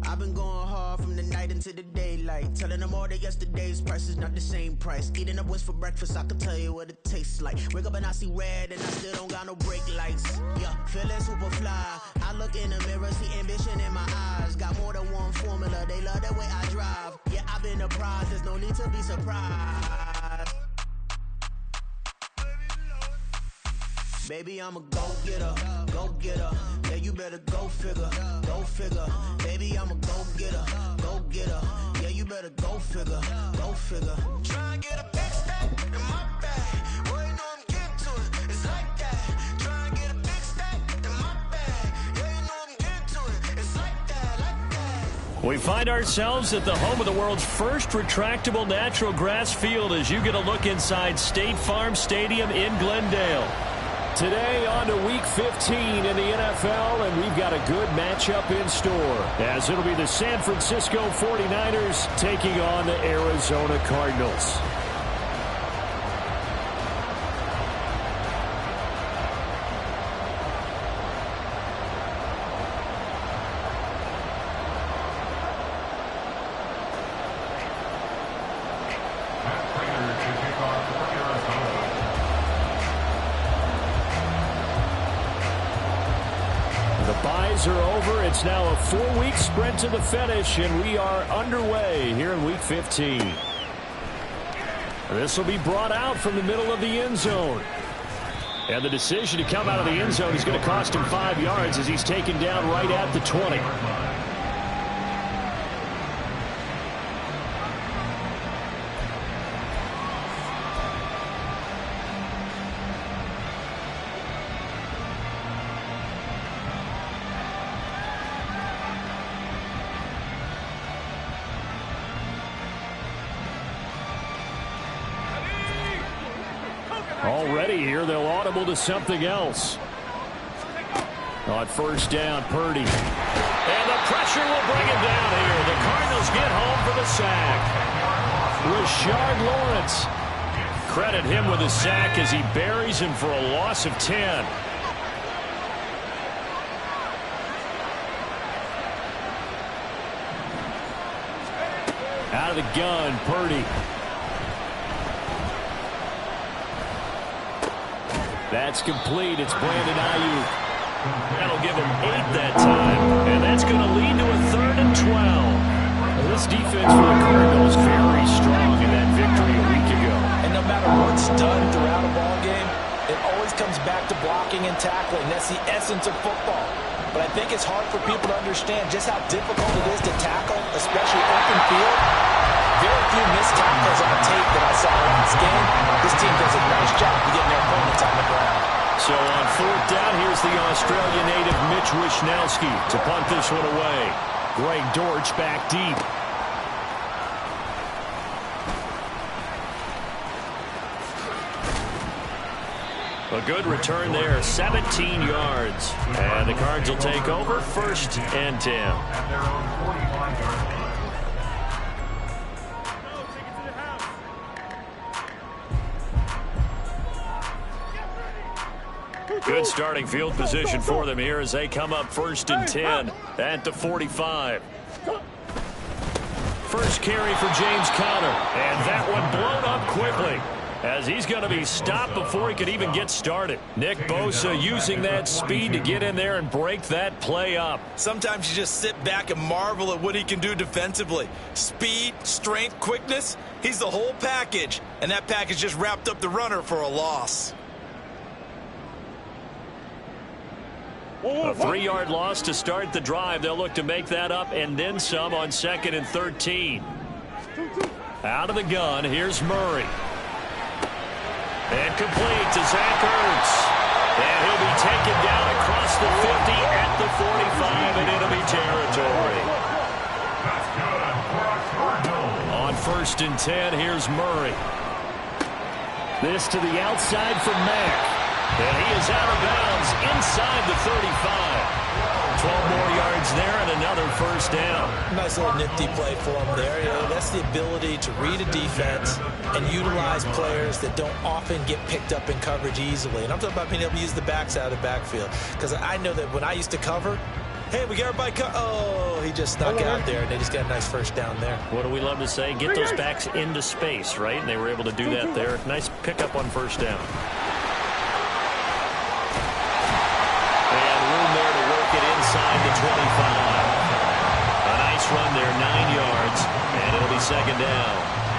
I've been going hard from the night into the daylight, telling them all that yesterday's price is not the same price. Eating up wings for breakfast, I can tell you what it tastes like. Wake up and I see red and I still don't got no brake lights. Yeah, feeling super fly. I look in the mirror, see ambition in my eyes. Got more than one formula, they love the way I drive. Yeah, I've been a prize, there's no need to be surprised. Baby, I'm a go-getter, go-getter. Yeah, you better go figure, go figure. Baby, I'm a go-getter, go-getter. Yeah, you better go figure, go figure. Try and get a big stack in my bag. Boy, you know I'm getting to it, it's like that. Try and get a big stack in my bag. Yeah, you know I'm getting to it, it's like that, like that. We find ourselves at the home of the world's first retractable natural grass field as you get a look inside State Farm Stadium in Glendale. Today on to Week 15 in the NFL, and we've got a good matchup in store, as it'll be the San Francisco 49ers taking on the Arizona Cardinals. Are over. It's now a 4-week sprint to the finish, and we are underway here in Week 15. This will be brought out from the middle of the end zone. And the decision to come out of the end zone is going to cost him 5 yards as he's taken down right at the 20. Already here, they'll audible to something else. On first down, Purdy. And the pressure will bring him down here. The Cardinals get home for the sack. Rashard Lawrence. Credit him with a sack as he buries him for a loss of 10. Out of the gun, Purdy. That's complete. It's Brandon Ayuk. That'll give him 8 that time. And that's going to lead to a 3rd and 12. Well, this defense for the Cardinals very strong in that victory a week ago. And no matter what's done throughout a ball game, it always comes back to blocking and tackling. That's the essence of football. But I think it's hard for people to understand just how difficult it is to tackle, especially open field. Very few missed tackles on tape that I saw in this game. This team does a nice job of getting their opponents on the ground. So on 4th down, here's the Australian native Mitch Wishnowsky to punt this one away. Greg Dortch back deep. A good return there, 17 yards. And the Cards will take over 1st and 10. Good starting field position for them here as they come up 1st and 10 at the 45. First carry for James Conner, and that one blown up quickly as he's going to be stopped before he could even get started. Nick Bosa using that speed to get in there and break that play up. Sometimes you just sit back and marvel at what he can do defensively. Speed, strength, quickness, he's the whole package, and that package just wrapped up the runner for a loss. A 3-yard loss to start the drive. They'll look to make that up and then some on 2nd and 13. Out of the gun, here's Murray. And complete to Zach Ertz. And he'll be taken down across the 50 at the 45 in enemy territory. On 1st and 10, here's Murray. This to the outside for Mack. And he is out of bounds inside the 35. 12 more yards there and another first down. Nice little nifty play for him there. You know, that's the ability to read a defense and utilize players that don't often get picked up in coverage easily. And I'm talking about being able to use the backs out of the backfield. Because I know that when I used to cover, hey, we got everybody oh, he just snuck out there, and they just got a nice first down there. What do we love to say? Get those backs into space, right? And they were able to do that there. Nice pickup on first down. Inside the 25. A nice run there, 9 yards, and it'll be 2nd down.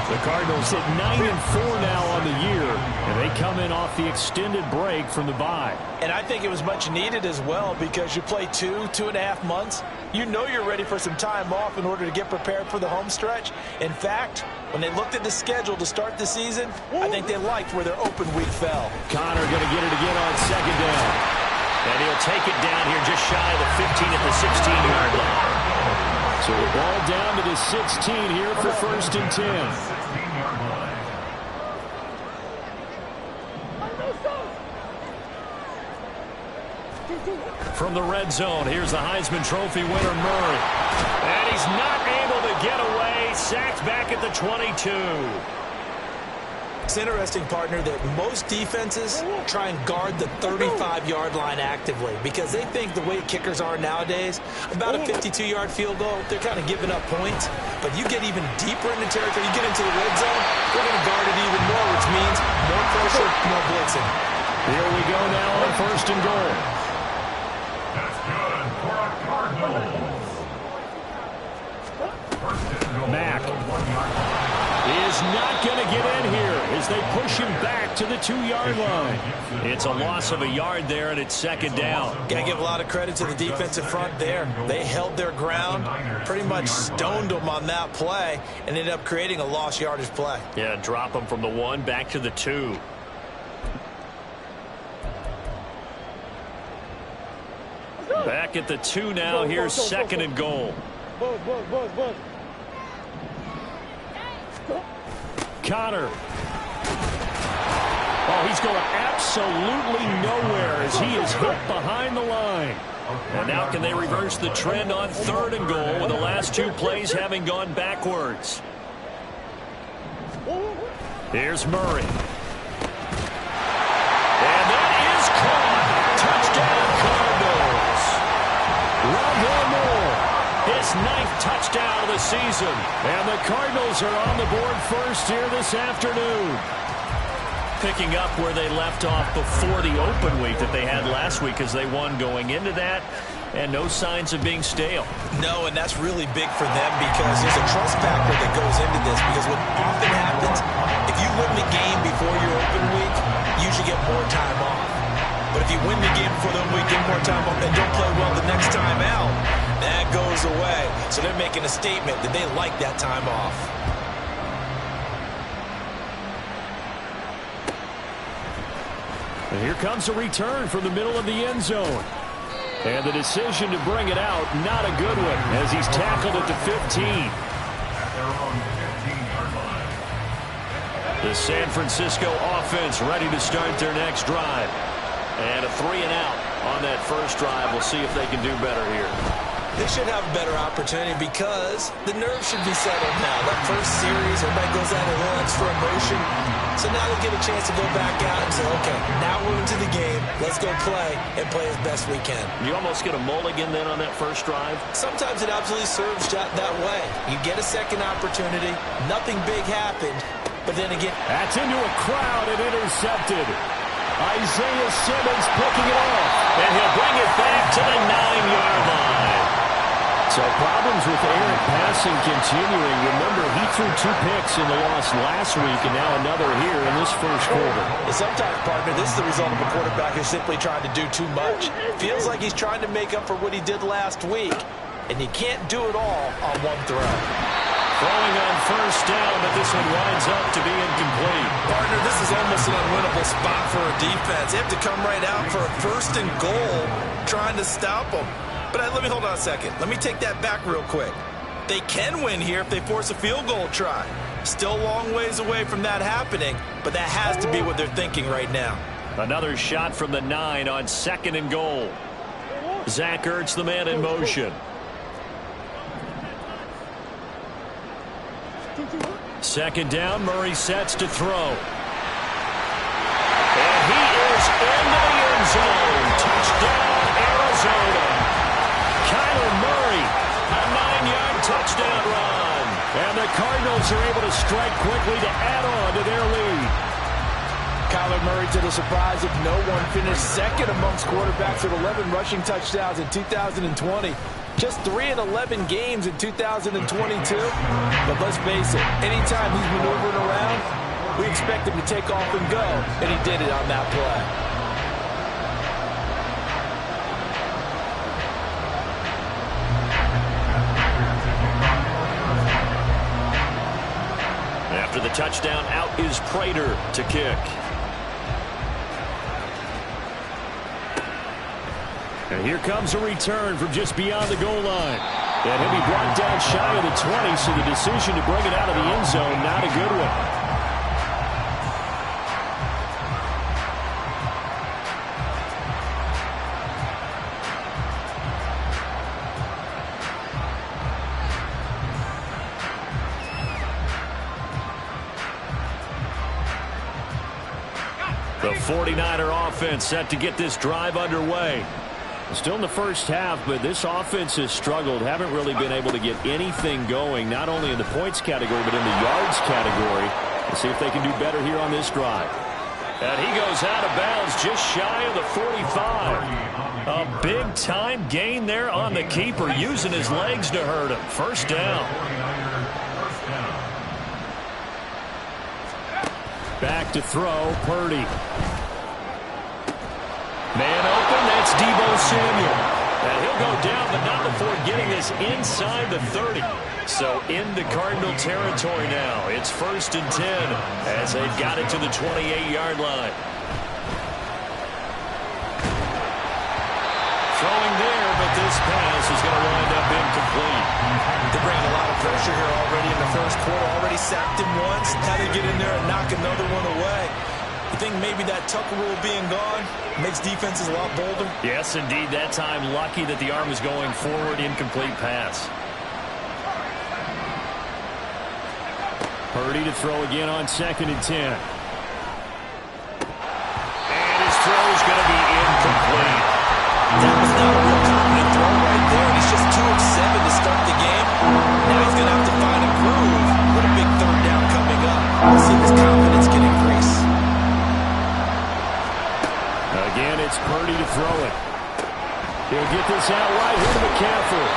The Cardinals hit 9-4 now on the year, and they come in off the extended break from the bye. And I think it was much needed as well because you play 2.5 months. You know you're ready for some time off in order to get prepared for the home stretch. In fact, when they looked at the schedule to start the season, I think they liked where their open week fell. Connor going to get it again on 2nd down. And he'll take it down here just shy of the 15 at the 16-yard line. So the ball down to the 16 here for 1st and 10. From the red zone, here's the Heisman Trophy winner, Murray. And he's not able to get away. Sacked back at the 22. It's interesting, partner, that most defenses try and guard the 35-yard line actively because they think the way kickers are nowadays, about a 52-yard field goal, they're kind of giving up points. But you get even deeper in the territory, you get into the red zone, they're going to guard it even more, which means more pressure, more blitzing. Here we go now on 1st and goal. That's good for a Cardinal. Mack is not going to get in here as they push him back to the 2-yard line. It's a loss of a yard there, and it's 2nd down. Got to give a lot of credit to the defensive front there. They held their ground, pretty much stoned them on that play, and ended up creating a lost yardage play. Yeah, drop them from the 1 back to the 2. Back at the 2 now. Here's 2nd and goal. Connor. Oh, he's going absolutely nowhere as he is hit behind the line. And now can they reverse the trend on 3rd and goal with the last 2 plays having gone backwards? Here's Murray. And that is caught. Touchdown, Cardinals. Rondale Moore, his 9th touchdown of the season. And the Cardinals are on the board first here this afternoon. Picking up where they left off before the open week that they had last week as they won going into that. And no signs of being stale. No, and that's really big for them because there's a trust factor that goes into this. Because what often happens, if you win the game before your open week, you usually get more time off. But if you win the game before the open week, get more time off, and don't play well the next time out, that goes away. So they're making a statement that they like that time off. And here comes a return from the middle of the end zone. And the decision to bring it out, not a good one, as he's tackled at the 15. The San Francisco offense ready to start their next drive. And a 3-and-out on that first drive. We'll see if they can do better here. They should have a better opportunity because the nerves should be settled now. That first series, everybody goes out a little extra emotion. So now they'll get a chance to go back out and say, okay, now we're into the game. Let's go play and play as best we can. You almost get a mulligan then on that first drive? Sometimes it absolutely serves that way. You get a second opportunity. Nothing big happened. But then again, that's into a crowd and intercepted. Isaiah Simmons picking it off. And he'll bring it back to the 9-yard line. So problems with errant passing continuing. Remember, he threw 2 picks in the loss last week, and now another here in this first quarter. And sometimes, partner, this is the result of a quarterback who's simply trying to do too much. Feels like he's trying to make up for what he did last week, and he can't do it all on one throw. Throwing on first down, but this one winds up to be incomplete. Partner, this is almost an unwinnable spot for a defense. They have to come right out for a 1st and goal, trying to stop them. But let me hold on a second. Let me take that back real quick. They can win here if they force a field goal try. Still a long ways away from that happening, but that has to be what they're thinking right now. Another shot from the 9 on 2nd and goal. Zach Ertz, the man in motion. Second down, Murray sets to throw. And he is into the end zone. Touchdown, Arizona. Kyler Murray, a 9-yard touchdown run. And the Cardinals are able to strike quickly to add on to their lead. Kyler Murray, to the surprise of no one, finished 2nd amongst quarterbacks with 11 rushing touchdowns in 2020. Just 3 in 11 games in 2022. But let's face it, anytime he's maneuvering around, we expect him to take off and go, and he did it on that play. After the touchdown, out is Prater to kick. And here comes a return from just beyond the goal line. And he'll be brought down shy of the 20, so the decision to bring it out of the end zone, not a good one. The 49er offense set to get this drive underway. Still in the first half, but this offense has struggled. Haven't really been able to get anything going, not only in the points category, but in the yards category. Let's see if they can do better here on this drive. And he goes out of bounds just shy of the 45. A big-time gain there on the keeper, using his legs to hurt him. First down. Back to throw, Purdy. Man open, that's Deebo Samuel. And he'll go down, but not before getting this inside the 30. So into Cardinal territory now. It's 1st and 10 as they've got it to the 28-yard line. Throwing there, but this pass is going to wind up incomplete. They're bringing a lot of pressure here already in the first quarter. Already sacked him once. Now they get in there and knock another one away. You think maybe that Tucker rule being gone makes defenses a lot bolder? Yes, indeed. That time, lucky that the arm was going forward. Incomplete pass. Purdy to throw again on 2nd and 10. And his throw is going to be incomplete. That was not a real confident throw right there. He's just 2 of 7 to start the game. Now he's going to have to find a groove with a big 3rd down coming up. Let's see if his confidence can increase. Again, it's Purdy to throw it. He'll get this out right here to McCaffrey.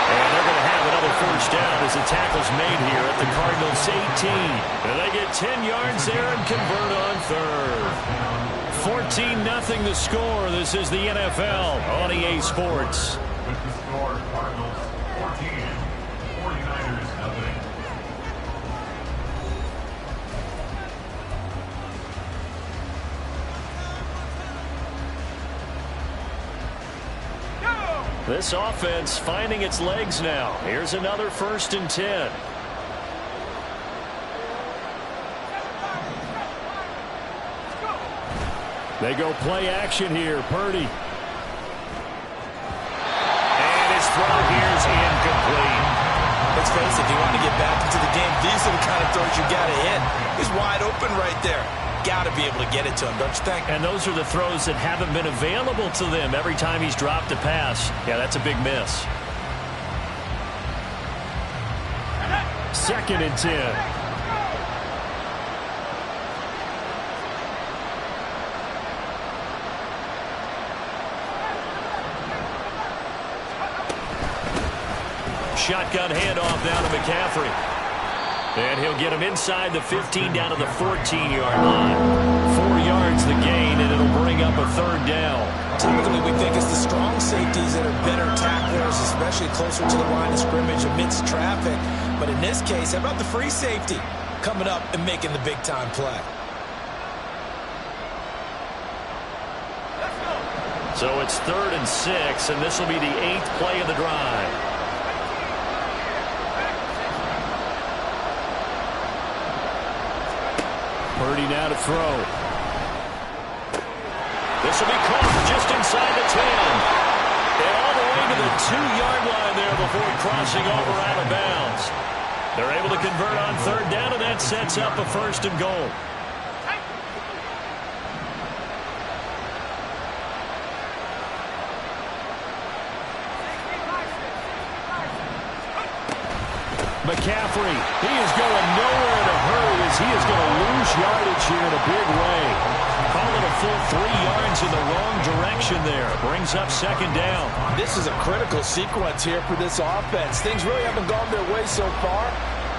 And they're going to have another first down as the tackle's made here at the Cardinals' 18. And they get 10 yards there and convert on 3rd. 14-0 the score. This is the NFL on EA Sports. With the score, Cardinals 14, 49ers nothing. This offense finding its legs now. Here's another 1st and 10. They go play action here. Purdy. And his throw here is incomplete. Let's face it, if you want to get back into the game, these are the kind of throws you got to hit. He's wide open right there. Got to be able to get it to him, don't you think? And those are the throws that haven't been available to them every time he's dropped a pass. Yeah, that's a big miss. 2nd and 10. Shotgun handoff down to McCaffrey. And he'll get him inside the 15 down to the 14-yard line. 4 yards the gain, and it'll bring up a third down. Typically, we think it's the strong safeties that are better tacklers, especially closer to the line of scrimmage amidst traffic. But in this case, how about the free safety coming up and making the big-time play? So it's 3rd and 6, and this will be the 8th play of the drive. Purdy now to throw. This will be caught just inside the 10. And all the way to the 2-yard line there before crossing over out of bounds. They're able to convert on 3rd down, and that sets up a 1st and goal. McCaffrey, he is going nowhere in a hurry as he is going to lose yardage here in a big way. Call it a full 3 yards in the wrong direction there. Brings up 2nd down. This is a critical sequence here for this offense. Things really haven't gone their way so far.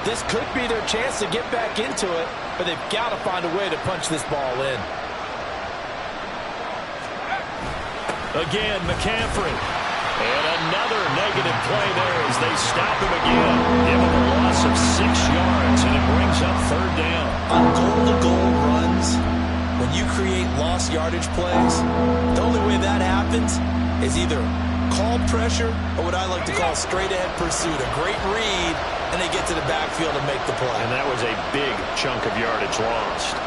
This could be their chance to get back into it, but they've got to find a way to punch this ball in. Again, McCaffrey. And another negative play there as they stop him again. Give him a loss of 6 yards, and it brings up 3rd down. On goal-to-goal runs, when you create lost yardage plays, the only way that happens is either called pressure or what I like to call straight-ahead pursuit. A great read, and they get to the backfield and make the play. And that was a big chunk of yardage lost.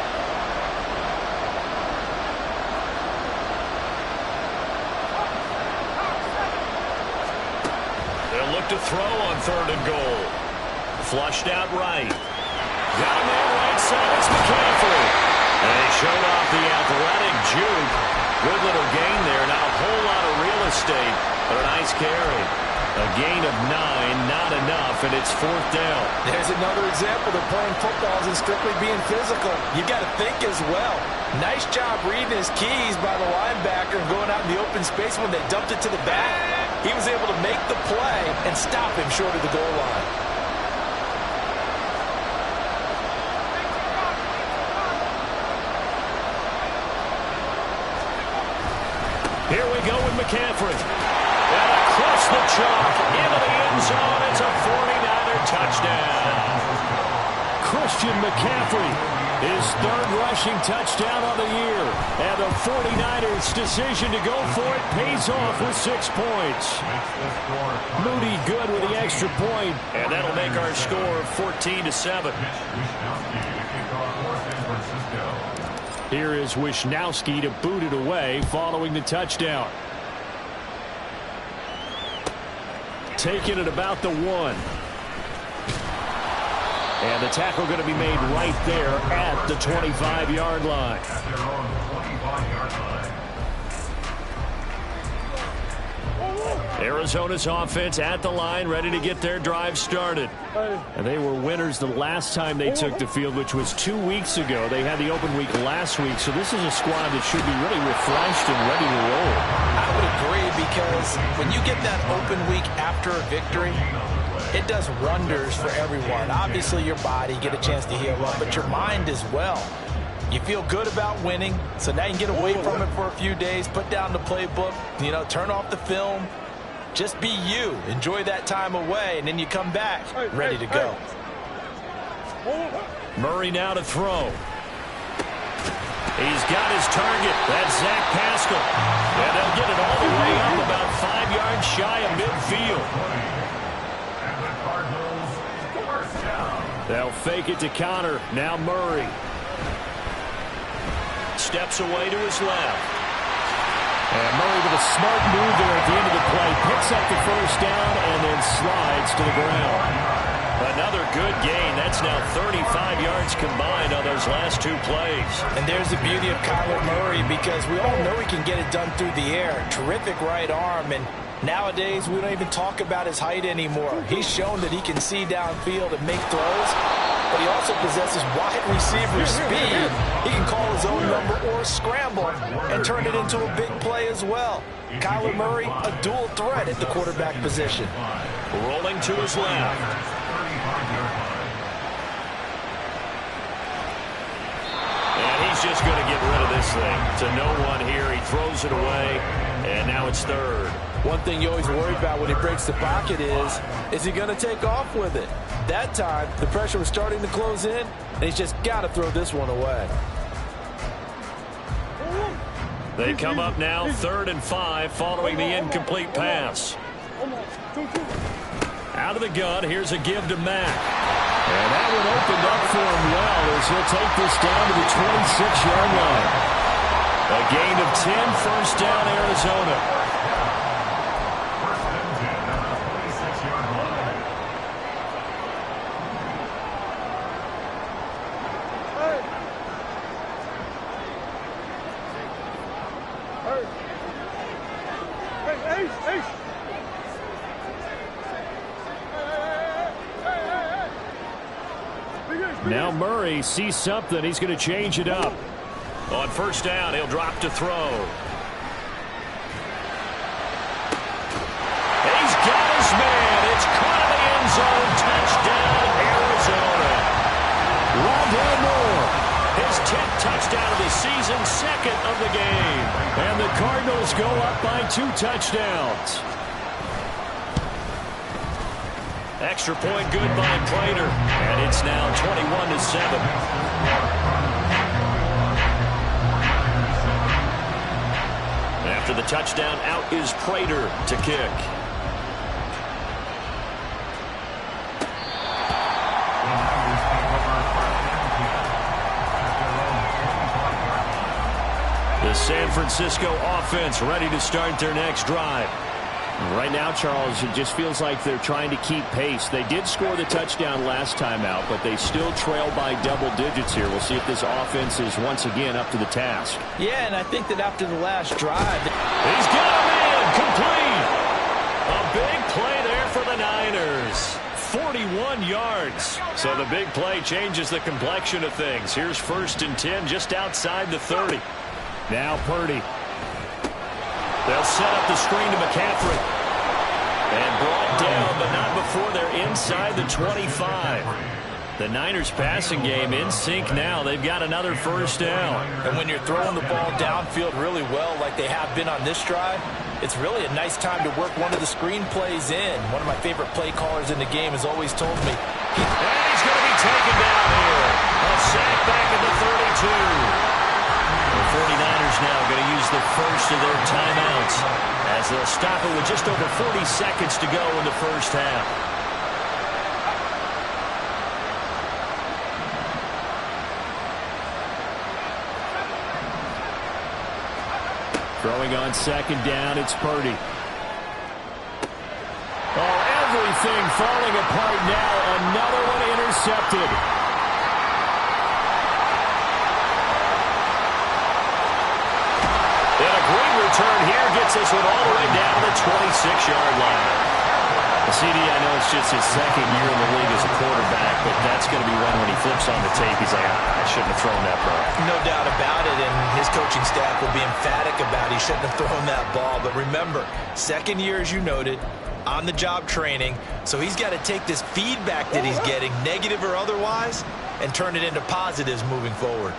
To throw on 3rd and goal. Flushed out right. Got him in right side. It's McCaffrey. And he showed off the athletic juke. Good little gain there. Not a whole lot of real estate, but a nice carry. A gain of 9, not enough, and it's 4th down. There's another example. They're playing football and strictly being physical. You got to think as well. Nice job reading his keys by the linebacker and going out in the open space when they dumped it to the back. He was able to make the play and stop him short of the goal line. Here we go with McCaffrey. And across the chalk into the end zone. It's a 49er touchdown. Christian McCaffrey, his 3rd rushing touchdown of the year. And the 49ers' decision to go for it pays off with 6 points. Moody good with the extra point, and that'll make our score 14-7. Here is Wisnowski to boot it away following the touchdown. Taking it about the 1. And the tackle going to be made right there at the 25-yard line. Arizona's offense at the line, ready to get their drive started. And they were winners the last time they took the field, which was 2 weeks ago. They had the open week last week, so this is a squad that should be really refreshed and ready to roll. I would agree, because when you get that open week after a victory, it does wonders for everyone. Obviously, your body, get a chance to heal up, but your mind as well. You feel good about winning, so now you can get away from it for a few days, put down the playbook, turn off the film. Just be you. Enjoy that time away, and then you come back ready to go. Murray now to throw. He's got his target. That's Zach Pascal. And they'll get it all the way up about 5 yards shy of midfield. They'll fake it to Connor. Now Murray. Steps away to his left. And Murray with a smart move there at the end of the play. Picks up the 1st down and then slides to the ground. Another good gain. That's now 35 yards combined on those last 2 plays. And there's the beauty of Kyler Murray, because we all know he can get it done through the air. Terrific right arm, and nowadays we don't even talk about his height anymore. He's shown that he can see downfield and make throws, but he also possesses wide receiver speed. He can call his own number or scramble and turn it into a big play as well. Kyler Murray, a dual threat at the quarterback position. Rolling to his left. And he's just going to get rid of this thing to no one here. He throws it away, and now it's third. One thing you always worry about when he breaks the pocket is he going to take off with it? That time, the pressure was starting to close in, and he's just got to throw this one away. They come up now 3rd and 5 following the incomplete pass. Out of the gun, here's a give to Mack. And that one opened up for him well as he'll take this down to the 26-yard line. A gain of 10, first down, Arizona. Now Murray sees something. He's going to change it up. On first down, he'll drop to throw. He's got his man. It's caught in the end zone. Touchdown, Arizona. Rondale Moore, his 10th touchdown of the season, 2nd of the game. And the Cardinals go up by 2 touchdowns. Extra point good by Prater. And it's now 21-7. After the touchdown, out is Prater to kick. The San Francisco offense ready to start their next drive. Right now, Charles, it just feels like they're trying to keep pace. They did score the touchdown last time out, but they still trail by double digits here. We'll see if this offense is once again up to the task. Yeah, and I think that after the last drive... He's got a man complete. A big play there for the Niners. 41 yards. So the big play changes the complexion of things. Here's 1st and 10 just outside the 30. Now Purdy. They'll set up the screen to McCaffrey. And brought down, but not before they're inside the 25. The Niners passing game in sync now. They've got another first down. And when you're throwing the ball downfield really well like they have been on this drive, it's really a nice time to work one of the screen plays in. One of my favorite play callers in the game has always told me. And he's going to be taken down here. A sack back at the 32. The 49ers now going to use the first of their timeouts as they'll stop it with just over 40 seconds to go in the first half. Throwing on 2nd down, it's Purdy. Oh, everything falling apart now. Another one intercepted. And a great return here gets this one all the way down to the 26-yard line. CD, I know it's just his 2nd year in the league as a quarterback, but that's going to be one when he flips on the tape. He's like, I shouldn't have thrown that ball. No doubt about it, and his coaching staff will be emphatic about he shouldn't have thrown that ball. But remember, 2nd year, as you noted, on-the-job training, so he's got to take this feedback that he's getting, negative or otherwise, and turn it into positives moving forward.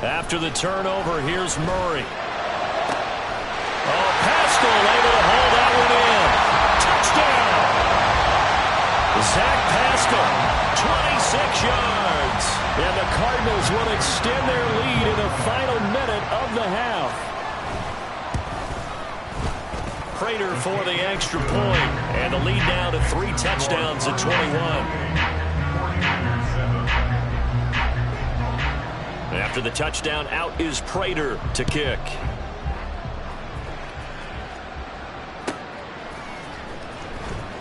After the turnover, here's Murray. Oh, Pascal able to hold that one in. Touchdown! Zach Pascal, 26 yards. And the Cardinals will extend their lead in the final minute of the half. Prater for the extra point. And the lead now to 3 touchdowns at 21. After the touchdown, out is Prater to kick.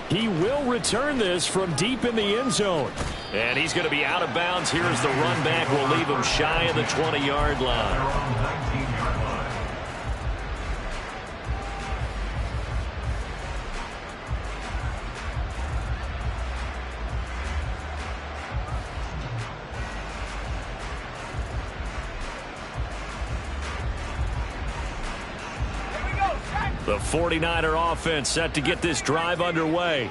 He will return this from deep in the end zone. And he's going to be out of bounds. Here's the run back. Will leave him shy of the 20-yard line. The 49er offense set to get this drive underway.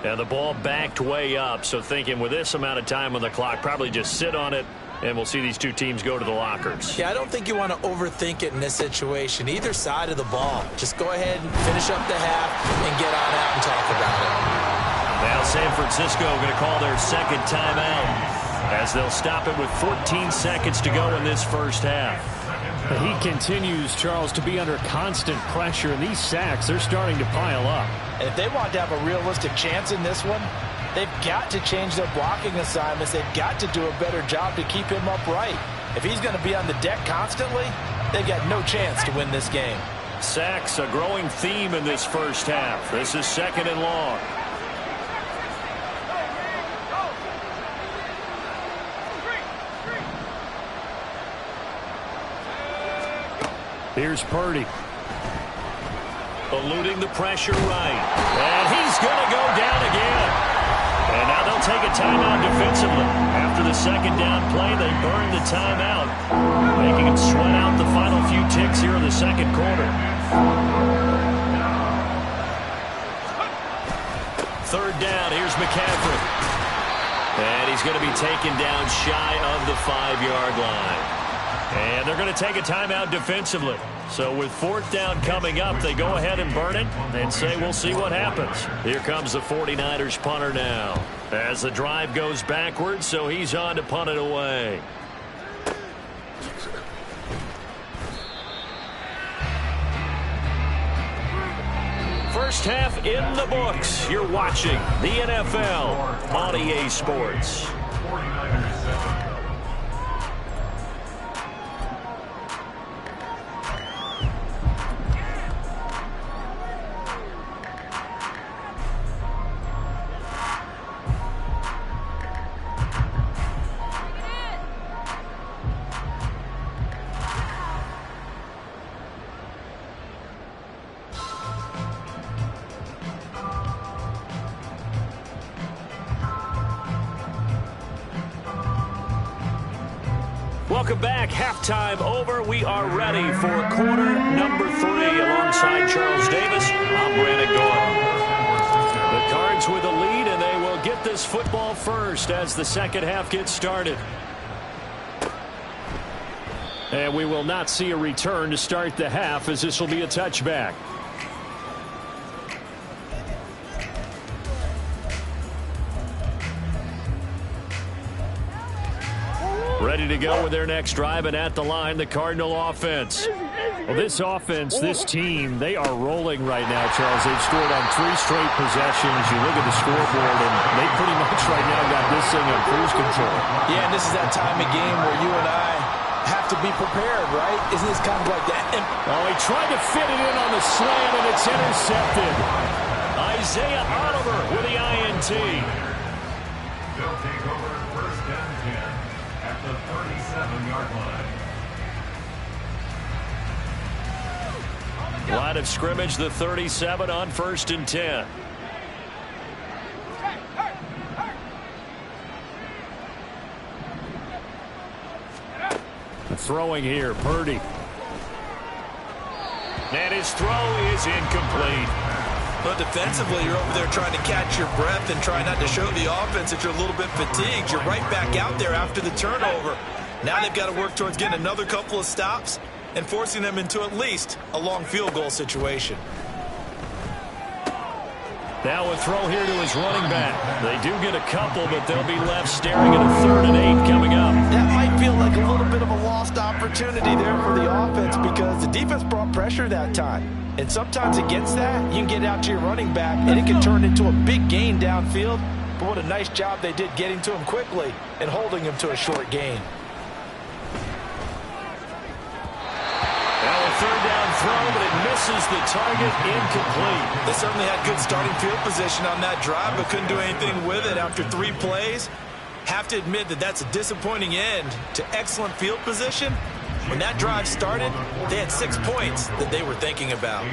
And the ball backed way up, so thinking with this amount of time on the clock, probably just sit on it, and we'll see these two teams go to the lockers. Yeah, I don't think you want to overthink it in this situation. Either side of the ball. Just go ahead and finish up the half and get on out and talk about it. Now San Francisco going to call their second timeout as they'll stop it with 14 seconds to go in this first half. He continues, Charles, to be under constant pressure, and these sacks, they're starting to pile up. And if they want to have a realistic chance in this one, they've got to change their blocking assignments. They've got to do a better job to keep him upright. If he's going to be on the deck constantly, they've got no chance to win this game. Sacks, a growing theme in this first half. This is second and long. Here's Purdy. Eluding the pressure right. And he's going to go down again. And now they'll take a timeout defensively. After the second down play, they burn the timeout, making them sweat out the final few ticks here in the second quarter. Third down, here's McCaffrey. And he's going to be taken down shy of the 5-yard line. And they're going to take a timeout defensively. So with fourth down coming up, they go ahead and burn it and say we'll see what happens. Here comes the 49ers punter now as the drive goes backwards, so he's on to punt it away. First half in the books. You're watching the NFL on EA Sports. 49ers 7. Welcome back. Halftime over. We are ready for quarter number 3. Alongside Charles Davis, I'm Brandon Gaudin. The Cards with a lead, and they will get this football first as the second half gets started. And we will not see a return to start the half, as this will be a touchback. Ready to go with their next drive, and at the line, the Cardinal offense. Well, this offense, this team, they are rolling right now, Charles. They've scored on 3 straight possessions. You look at the scoreboard, and they pretty much right now got this thing on cruise control. Yeah, and this is that time of game where you and I have to be prepared, right? Isn't this kind of like that? Oh, he tried to fit it in on the slant, and it's intercepted. Isaiah Oliver with the INT. They'll take over first and 10 at the 37-yard line. Line of scrimmage, the 37 on first and 10. Throwing here, Purdy. And his throw is incomplete. But defensively, you're over there trying to catch your breath and try not to show the offense that you're a little bit fatigued. You're right back out there after the turnover. Now they've got to work towards getting another couple of stops and forcing them into at least a long field goal situation. Now a throw here to his running back. They do get a couple, but they'll be left staring at a 3rd and 8 coming up. That might feel like a little bit of a lost opportunity there for the offense because the defense brought pressure that time. And sometimes against that, you can get out to your running back, and it can turn into a big gain downfield. But what a nice job they did getting to him quickly and holding him to a short gain. Now a 3rd down throw, but it misses the target, incomplete. They certainly had good starting field position on that drive, but couldn't do anything with it after 3 plays. Have to admit that that's a disappointing end to excellent field position. When that drive started, they had 6 points that they were thinking about.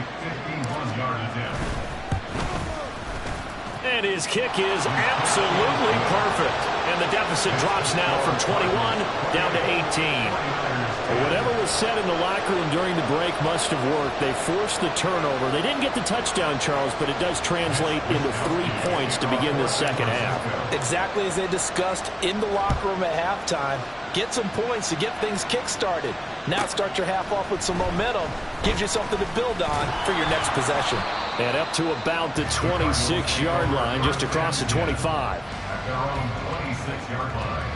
And his kick is absolutely perfect. And the deficit drops now from 21 down to 18. Whatever was said in the locker room during the break must have worked. They forced the turnover. They didn't get the touchdown, Charles, but it does translate into 3 points to begin the second half. Exactly as they discussed in the locker room at halftime. Get some points to get things kick-started. Now start your half off with some momentum. Gives you something to build on for your next possession. And up to about the 26-yard line, just across the 25. At their own 26-yard line.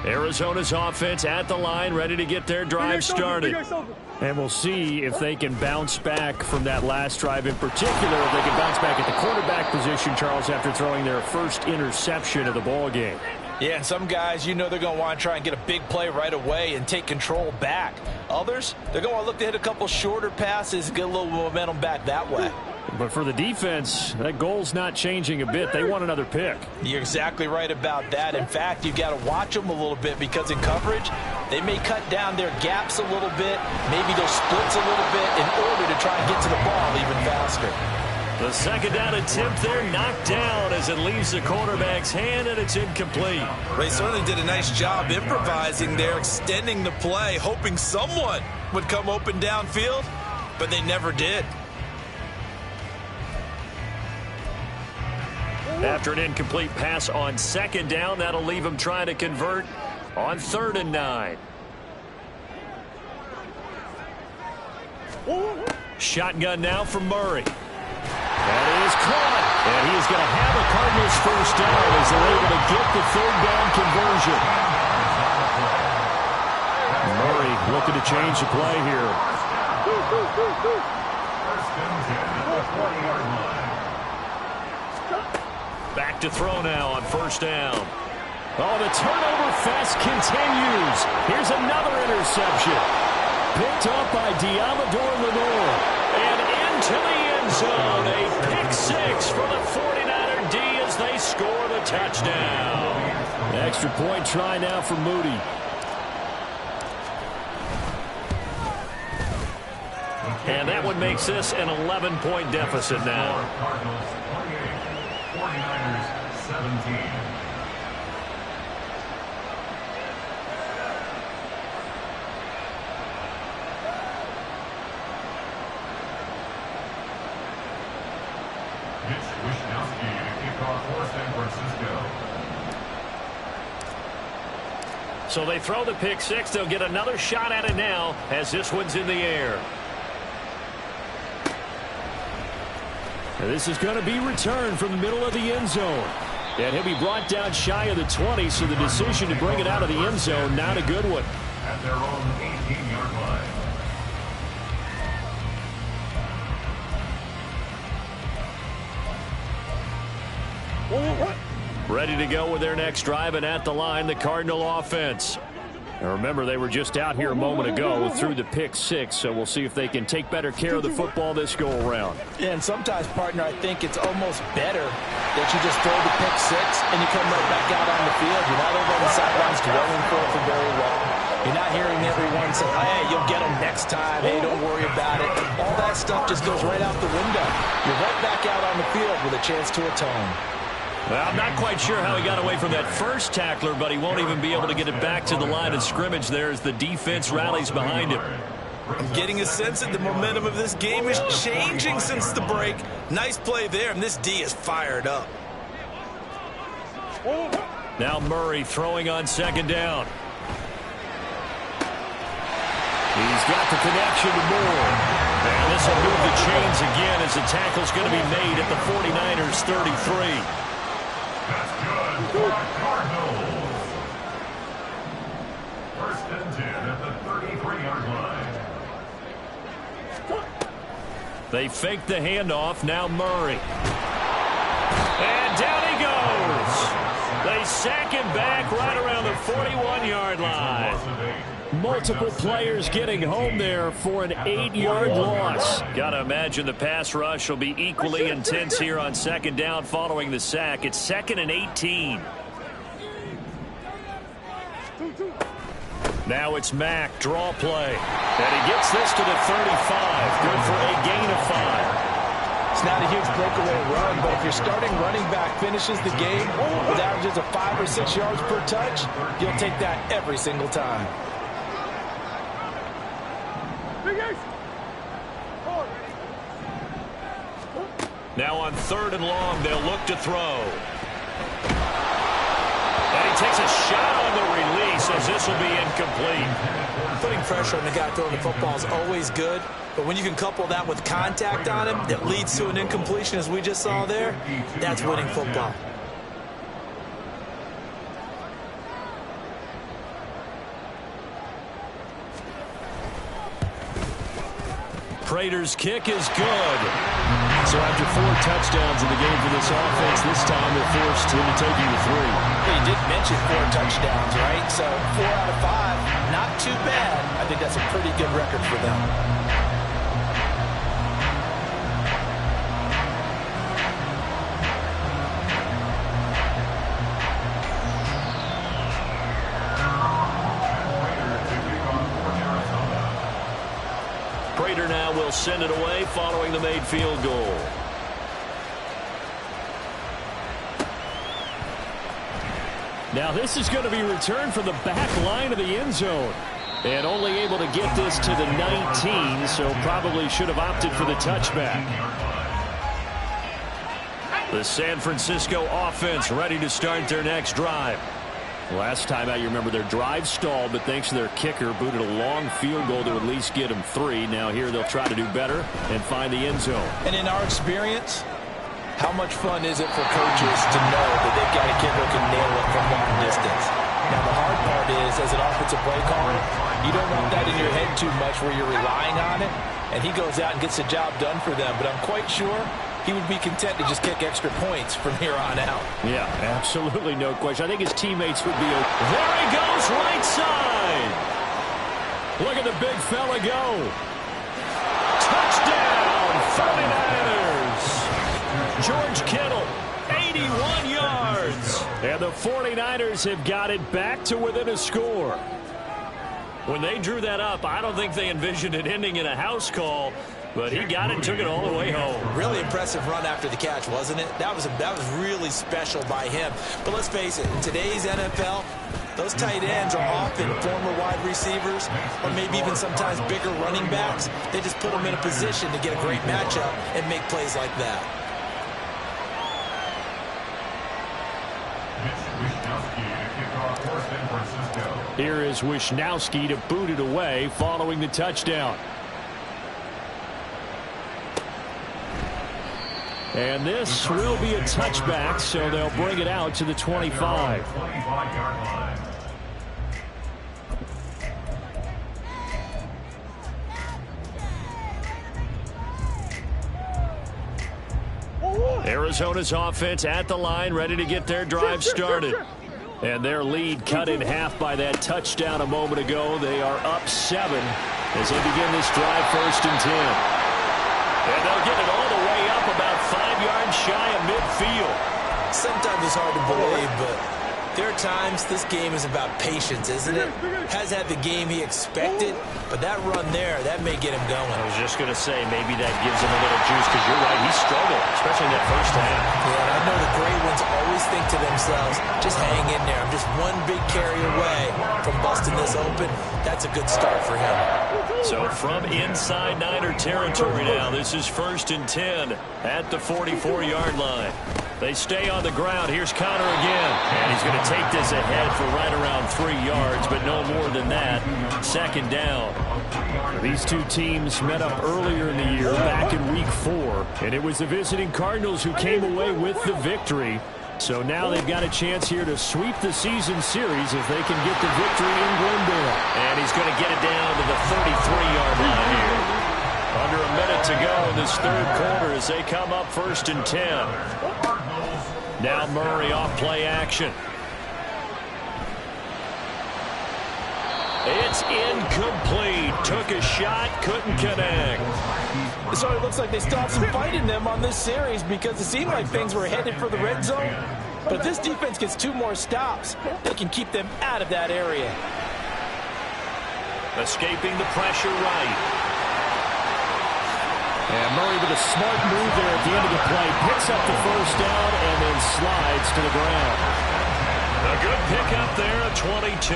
Arizona's offense at the line, ready to get their drive started. And we'll see if they can bounce back from that last drive in particular. If they can bounce back at the quarterback position, Charles, after throwing their first interception of the ball game. Yeah, and some guys, you know they're going to want to try and get a big play right away and take control back. Others, they're going to look to hit a couple shorter passes, get a little momentum back that way. But for the defense, that goal's not changing a bit. They want another pick. You're exactly right about that. In fact, you've got to watch them a little bit because in coverage, they may cut down their gaps a little bit, maybe their splits a little bit in order to try and get to the ball even faster. The second down attempt there knocked down as it leaves the quarterback's hand, and it's incomplete. They certainly did a nice job improvising there, extending the play, hoping someone would come open downfield, but they never did. After an incomplete pass on second down, that'll leave him trying to convert on 3rd and 9. Shotgun now for Murray. That is caught. And he is going to have a Cardinals first down as they're able to get the 3rd down conversion. Murray looking to change the play here. First and 10 at the 40-yard line. Back to throw now on first down. Oh, the turnover fest continues. Here's another interception. Picked up by Diamador Lenore. And into the end zone. A pick six for the 49er D as they score the touchdown. Extra point try now for Moody. And that one makes this an 11-point deficit now. Cardinals 28, 49ers 17. Mitch Wishnowsky to kick off for San Francisco. So they throw the pick six. They'll get another shot at it now as this one's in the air. And this is going to be returned from the middle of the end zone. And he'll be brought down shy of the 20, so the decision to bring it out of the end zone, not a good one. At their own 18-yard line. Ready to go with their next drive, and at the line, the Cardinal offense. Now remember, they were just out here a moment ago through the pick six, so we'll see if they can take better care of the football this go-around. Yeah, and sometimes, partner, I think it's almost better that you just throw the pick six and you come right back out on the field. You're not over on the sidelines dwelling for very long. You're not hearing everyone say, hey, you'll get them next time. Hey, don't worry about it. All that stuff just goes right out the window. You're right back out on the field with a chance to atone. Well, I'm not quite sure how he got away from that first tackler, but he won't even be able to get it back to the line of scrimmage there as the defense rallies behind him. I'm getting a sense that the momentum of this game is changing since the break. Nice play there, and this D is fired up. Now Murray throwing on second down. He's got the connection to Moore. And this will move the chains again as the tackle's going to be made at the 49ers 33. That's good for Cardinals. First and 10 at the 33-yard line. They fake the handoff. Now Murray. And down he goes. They sack him back right around the 41-yard line. Multiple players getting home there for an 8-yard loss. Got to imagine the pass rush will be equally intense here on second down following the sack. It's 2nd and 18. Now it's Mack, draw play. And he gets this to the 35. Good for a gain of 5. It's not a huge breakaway run, but if your starting running back finishes the game with averages of 5 or 6 yards per touch, you'll take that every single time. Now on 3rd and long, they'll look to throw. And he takes a shot on the release as this will be incomplete. Putting pressure on the guy throwing the football is always good, but when you can couple that with contact on him that leads to an incompletion as we just saw there, that's winning football. Prater's kick is good. So after 4 touchdowns in the game for this offense, this time they're forced into taking the 3. Well, you did mention 4 touchdowns, right? So 4 out of 5, not too bad. I think that's a pretty good record for them. Prater now will send it away following the made field goal. Now this is going to be returned from the back line of the end zone. And only able to get this to the 19, so probably should have opted for the touchback. The San Francisco offense ready to start their next drive. Last time out, you remember their drive stalled, but thanks to their kicker, booted a long field goal to at least get them 3. Now here they'll try to do better and find the end zone. And in our experience, how much fun is it for coaches to know that they've got a kicker who can nail it from long distance? Now the hard part is, as an offensive play caller, you don't want that in your head too much where you're relying on it, and he goes out and gets the job done for them. But I'm quite sure he would be content to just kick extra points from here on out. Yeah, absolutely no question. I think his teammates would be There he goes, right side. Look at the big fella go. Touchdown, 49ers. George Kittle, 81 yards. And the 49ers have got it back to within a score. When they drew that up, I don't think they envisioned it ending in a house call. But he got it and took it all the way home. Really impressive run after the catch, wasn't it? That was really special by him. But let's face it, in today's NFL, those tight ends are often former wide receivers or maybe even sometimes bigger running backs. They just put them in a position to get a great matchup and make plays like that. Here is Wishnowski to boot it away following the touchdown. And this will be a touchback, so they'll bring it out to the 25. Arizona's offense at the line, ready to get their drive started. And their lead cut in half by that touchdown a moment ago. They are up 7 as they begin this drive 1st and 10. And they'll get it all the way up about 5 yards shy of midfield. Sometimes it's hard to believe, but there are times this game is about patience, isn't it? Has had the game he expected, but that run there, that may get him going. I was just going to say, maybe that gives him a little juice, because you're right, he struggled, especially in that first half. Yeah, and I know the great ones always think to themselves, just hang in there. I'm just one big carry away from busting this open. That's a good start for him. So from inside Niner territory now, this is 1st and 10 at the 44-yard line. They stay on the ground. Here's Conner again. And he's going to take this ahead for right around 3 yards, but no more than that. 2nd down. These two teams met up earlier in the year, back in Week 4. And it was the visiting Cardinals who came away with the victory. So now they've got a chance here to sweep the season series if they can get the victory in Glendale. And he's going to get it down to the 33-yard line here. Under a minute to go in this 3rd quarter as they come up 1st and 10. Now Murray off play action. It's incomplete. Took a shot, couldn't connect. So it looks like they still have some fight in them on this series because it seemed like things were headed for the red zone. But if this defense gets 2 more stops, they can keep them out of that area. Escaping the pressure right. And Murray with a smart move there at the end of the play. Picks up the first down and then slides to the ground. A good pickup there at 22.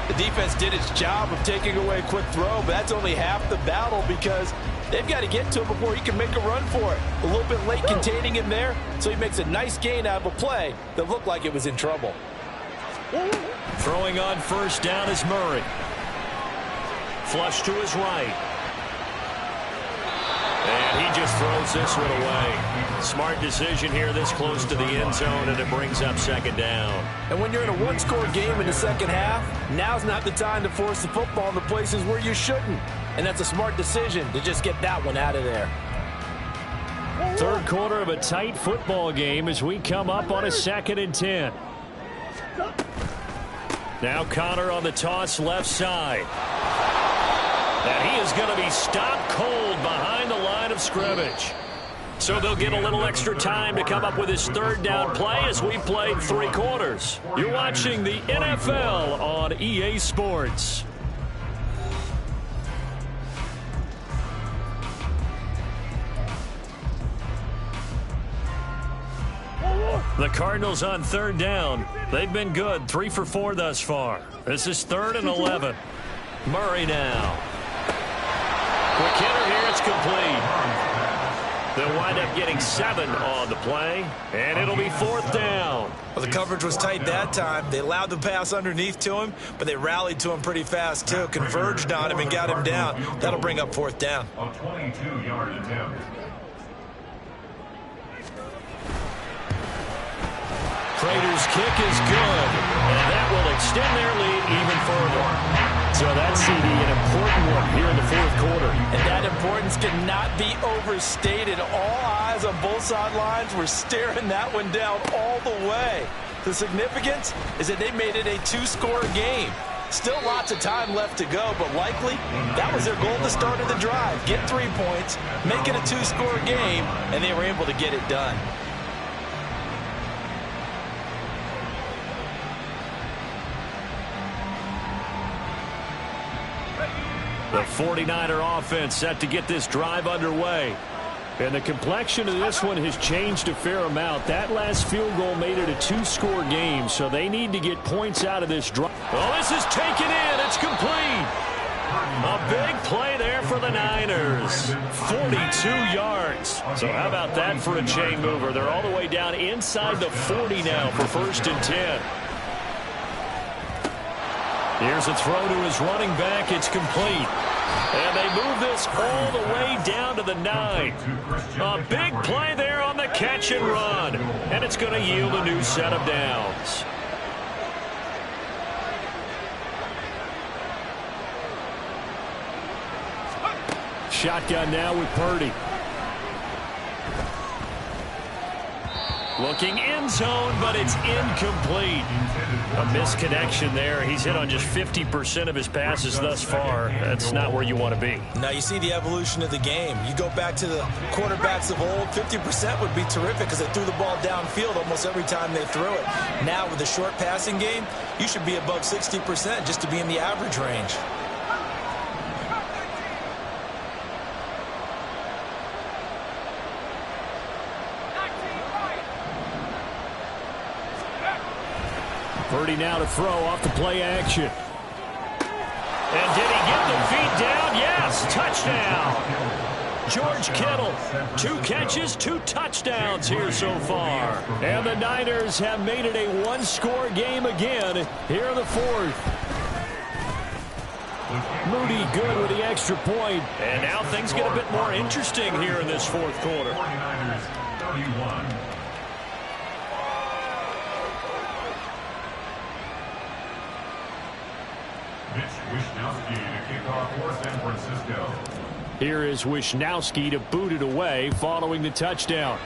The defense did its job of taking away a quick throw, but that's only half the battle because they've got to get to him before he can make a run for it. A little bit late containing him there, so he makes a nice gain out of a play that looked like it was in trouble. Throwing on first down is Murray. Flush to his right. And he just throws this one away. Smart decision here this close to the end zone, and it brings up second down. And when you're in a one-score game in the second half, now's not the time to force the football in the places where you shouldn't. And that's a smart decision to just get that one out of there. Third quarter of a tight football game as we come up on a 2nd and 10. Now Connor on the toss left side. And he is going to be stopped cold behind the line of scrimmage. So they'll get a little extra time to come up with his third down play as we played 3 quarters. You're watching the NFL on EA Sports. The Cardinals on third down. They've been good, 3 for 4 thus far. This is 3rd and 11. Murray now. Quick hitter here, it's complete. They'll wind up getting 7 on the play, and it'll be 4th down. Well, the coverage was tight that time. They allowed the pass underneath to him, but they rallied to him pretty fast, too. Converged on him and got him down. That'll bring up 4th down. A 22-yard attempt. Prater's kick is good, and that will extend their lead even further. So that's, CD, an important one here in the 4th quarter. And that importance cannot be overstated. All eyes on both sidelines were staring that one down all the way. The significance is that they made it a 2-score game. Still lots of time left to go, but likely that was their goal at the start of the drive. Get 3 points, make it a 2-score game, and they were able to get it done. The 49er offense set to get this drive underway. And the complexion of this one has changed a fair amount. That last field goal made it a 2-score game, so they need to get points out of this drive. Oh, this is taken in. It's complete. A big play there for the Niners. 42 yards. So how about that for a chain mover? They're all the way down inside the 40 now for 1st and 10. Here's a throw to his running back. It's complete. And they move this all the way down to the 9. A big play there on the catch and run. And it's going to yield a new set of downs. Shotgun now with Purdy. Looking end zone, but it's incomplete. A misconnection there. He's hit on just 50% of his passes thus far. That's not where you want to be. Now you see the evolution of the game. You go back to the quarterbacks of old, 50% would be terrific because they threw the ball downfield almost every time they threw it. Now with the short passing game, you should be above 60% just to be in the average range. Purdy now to throw off the play action. And did he get the feet down? Yes, touchdown. George Kittle, 2 catches, 2 touchdowns here so far. And the Niners have made it a 1-score game again here in the 4th. Moody good with the extra point. And now things get a bit more interesting here in this 4th quarter. 49ers 31. Wishnowsky to kick off for San Francisco. Here is Wishnowsky to boot it away following the touchdown.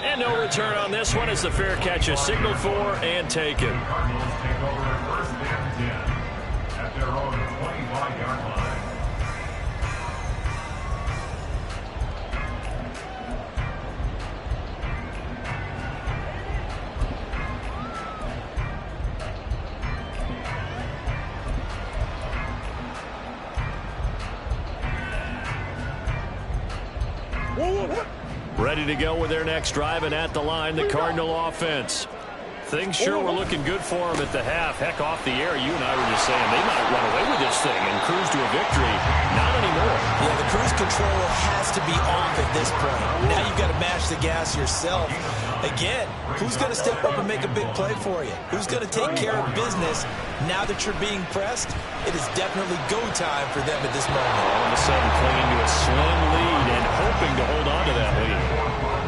And no return on this one as the fair catch is signaled for and taken. The Cardinals take over at 1st and 10 at their own 25-yard line. ready to go with their next drive, and at the line, the Cardinal offense. Things sure were looking good for them at the half. Heck, off the air, you and I were just saying they might run away with this thing and cruise to a victory. Not anymore. Yeah, the cruise control has to be off at this point. Now you've got to mash the gas yourself. Again, who's going to step up and make a big play for you? Who's going to take care of business now that you're being pressed? It is definitely go time for them at this moment. All of a sudden clinging to a slim lead and hoping to hold on to that lead.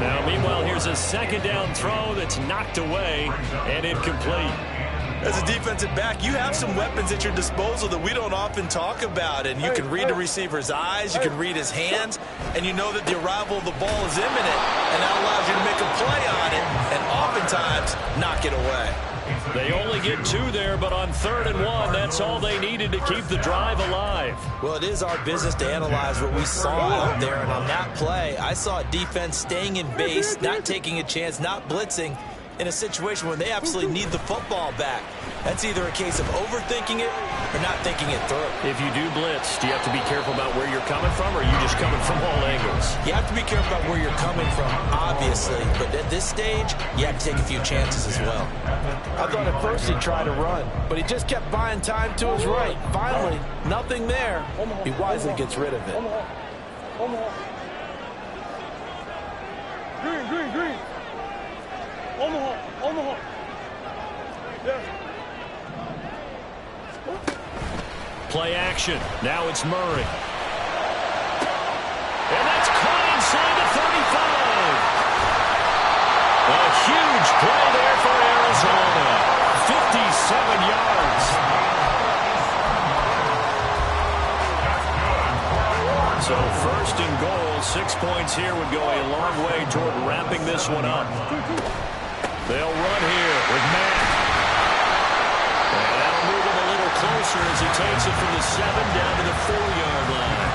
Now, meanwhile, here's a second down throw that's knocked away and incomplete. As a defensive back, you have some weapons at your disposal that we don't often talk about. And you can read the receiver's eyes, you can read his hands, and you know that the arrival of the ball is imminent. And that allows you to make a play on it and oftentimes knock it away. They only get 2 there, but on 3rd and 1, that's all they needed to keep the drive alive. Well, it is our business to analyze what we saw out there. And on that play, I saw a defense staying in base, not taking a chance, not blitzing, in a situation where they absolutely need the football back. That's either a case of overthinking it or not thinking it through. If you do blitz, do you have to be careful about where you're coming from, or are you just coming from all angles? You have to be careful about where you're coming from, obviously, but at this stage, you have to take a few chances as well. I thought at first he'd try to run, but he just kept buying time to his right. Finally, nothing there. He wisely gets rid of it. Green. Omaha. Yes. Play action. Now it's Murray. And that's caught inside the 35. A huge play there for Arizona. 57 yards. So 1st and goal, 6 points here would go a long way toward wrapping this one up. They'll run here with Mack. And that'll move him a little closer as he takes it from the 7 down to the 4-yard line.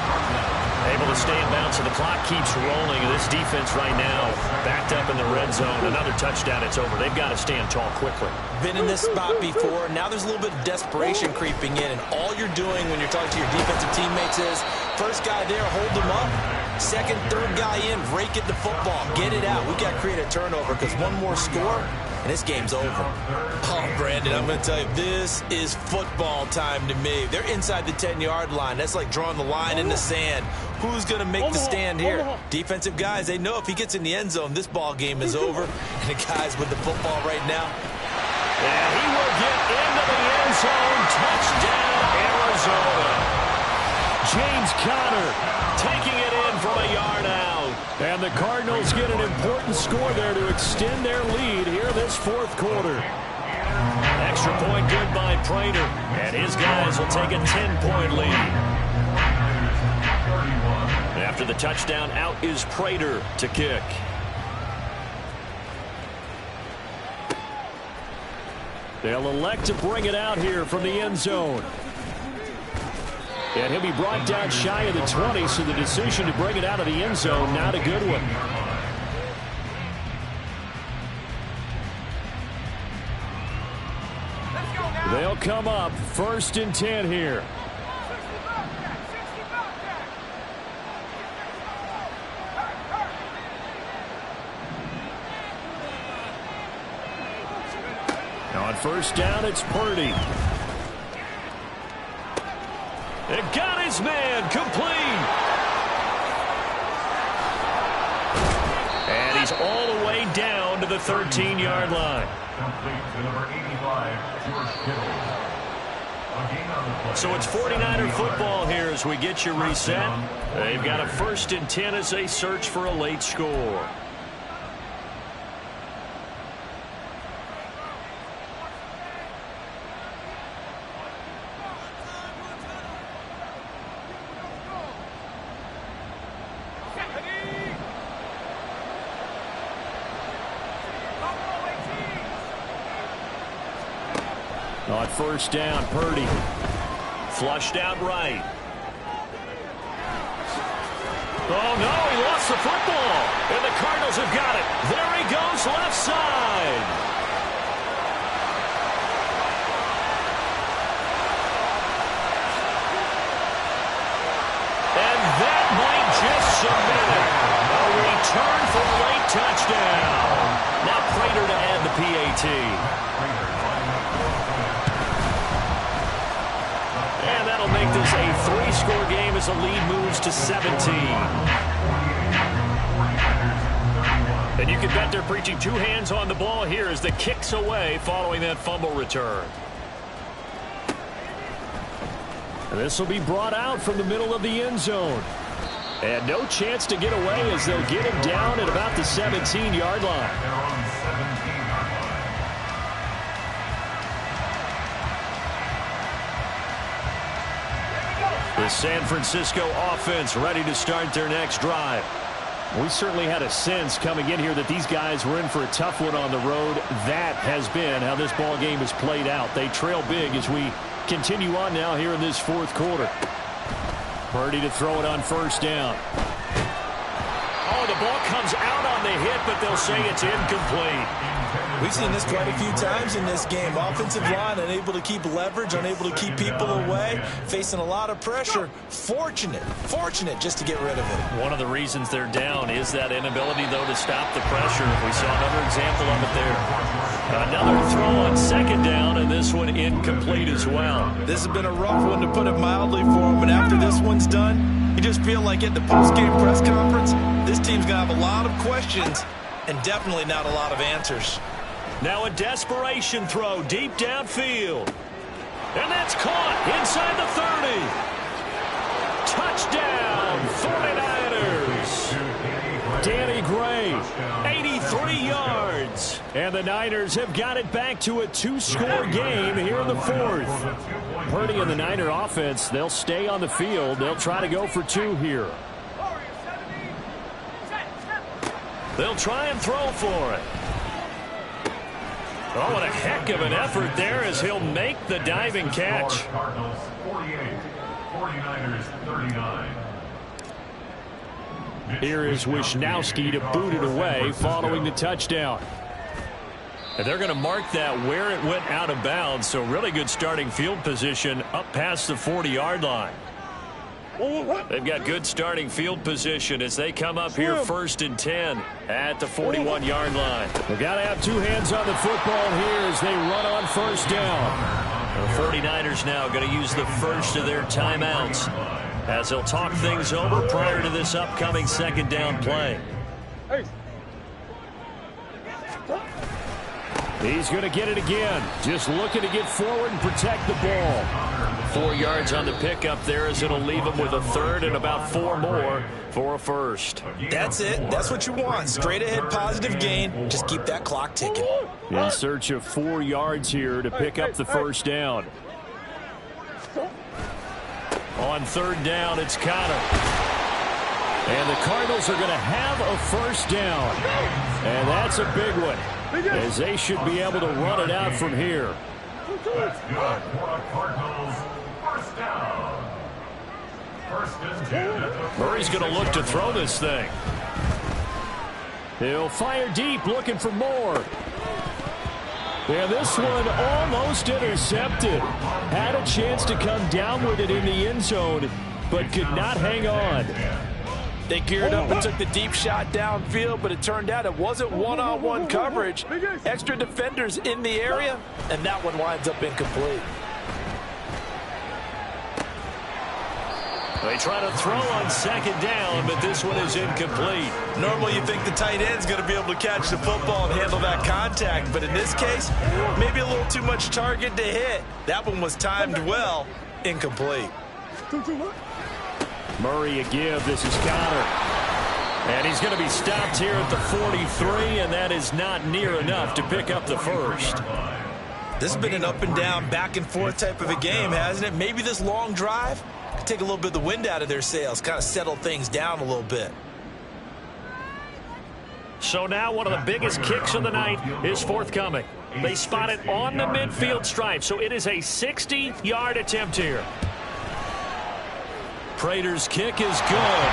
Able to stay in bounds, and the clock keeps rolling. And this defense right now backed up in the red zone. Another touchdown, it's over. They've got to stand tall quickly. Been in this spot before. Now there's a little bit of desperation creeping in. And all you're doing when you're talking to your defensive teammates is, first guy there, hold them up. Second, third guy in, rake at the football. Get it out. We've got to create a turnover because one more score, and this game's over. Oh, Brandon, I'm going to tell you, this is football time to me. They're inside the 10-yard line. That's like drawing the line in the sand. Who's going to make the stand here? Defensive guys, they know if he gets in the end zone, this ball game is over. And the guys with the football right now. And he will get into the end zone. Touchdown, Arizona. James Conner taking it in from a yard out. And the Cardinals get an important score there to extend their lead here this 4th quarter. Extra point good by Prater. And his guys will take a 10-point lead. After the touchdown, out is Prater to kick. They'll elect to bring it out here from the end zone. And he'll be brought down shy of the 20, so the decision to bring it out of the end zone, not a good one. They'll come up 1st and 10 here. On 1st down, it's Purdy. It got his man complete. And he's all the way down to the 13-yard line. So it's 49er football here as we get you reset. They've got a 1st and 10 as they search for a late score. On 1st down, Purdy. Flushed out right. Oh, no, he lost the football. And the Cardinals have got it. There he goes, left side. And that might just submit it. A return for a late PAT. And that'll make this a 3-score game as the lead moves to 17. And you can bet they're preaching 2 hands on the ball here as the kick's away following that fumble return. And this will be brought out from the middle of the end zone. And no chance to get away as they'll get him down at about the 17-yard line. The San Francisco offense ready to start their next drive. We certainly had a sense coming in here that these guys were in for a tough one on the road. That has been how this ball game has played out. They trail big as we continue on now here in this 4th quarter. Purdy to throw it on 1st down. Oh, the ball comes out on the hit, but they'll say it's incomplete. We've seen this quite a few times in this game. Offensive line unable to keep leverage, unable to keep people away, facing a lot of pressure. Fortunate just to get rid of it. One of the reasons they're down is that inability, though, to stop the pressure. We saw another example of it there. Another throw on 2nd down, and this one incomplete as well. This has been a rough one, to put it mildly, for him. But after this one's done, you just feel like at the post-game press conference, this team's going to have a lot of questions and definitely not a lot of answers. Now a desperation throw deep downfield. And that's caught inside the 30. Touchdown, 49ers. Danny Gray, 83 yards. And the Niners have got it back to a 2-score game here in the 4th. Purdy and the Niner offense, they'll stay on the field. They'll try to go for 2 here. They'll try and throw for it. Oh, what a heck of an effort there as he'll make the diving catch. Cardinals 48, 49ers 39. Here is Wisnowski to boot it away following the touchdown. And they're going to mark that where it went out of bounds, so really good starting field position up past the 40-yard line. They've got good starting field position as they come up here 1st and 10 at the 41-yard line. They've got to have 2 hands on the football here as they run on 1st down. The 49ers now going to use the first of their timeouts as they'll talk things over prior to this upcoming 2nd down play. He's going to get it again. Just looking to get forward and protect the ball. 4 yards on the pickup there as it'll leave him with a 3rd and about 4 more for a 1st. That's it. That's what you want. Straight ahead positive gain. Just keep that clock ticking. In search of 4 yards here to pick up the 1st down. On 3rd down, it's Connor. And the Cardinals are going to have a 1st down. And that's a big one, as they should be able to run it out from here. That's good for the Cardinals. 1st down. 1st and 10 at the Murray's going to look to throw this thing. He'll fire deep, looking for more. And this one almost intercepted. Had a chance to come down with it in the end zone, but could not hang on. They geared up and took the deep shot downfield, but it turned out it wasn't one-on-one coverage. Extra defenders in the area, and that one winds up incomplete. They try to throw on 2nd down, but this one is incomplete. Normally you think the tight end's going to be able to catch the football and handle that contact, but in this case, maybe a little too much target to hit. That one was timed well, incomplete. Murray a give. This is Connor. And he's going to be stopped here at the 43, and that is not near enough to pick up the 1st. This has been an up and down, back and forth type of a game, hasn't it? Maybe this long drive could take a little bit of the wind out of their sails, kind of settle things down a little bit. So now one of the biggest kicks of the night is forthcoming. They spot it on the midfield stripe, so it is a 60-yard attempt here. Prater's kick is good.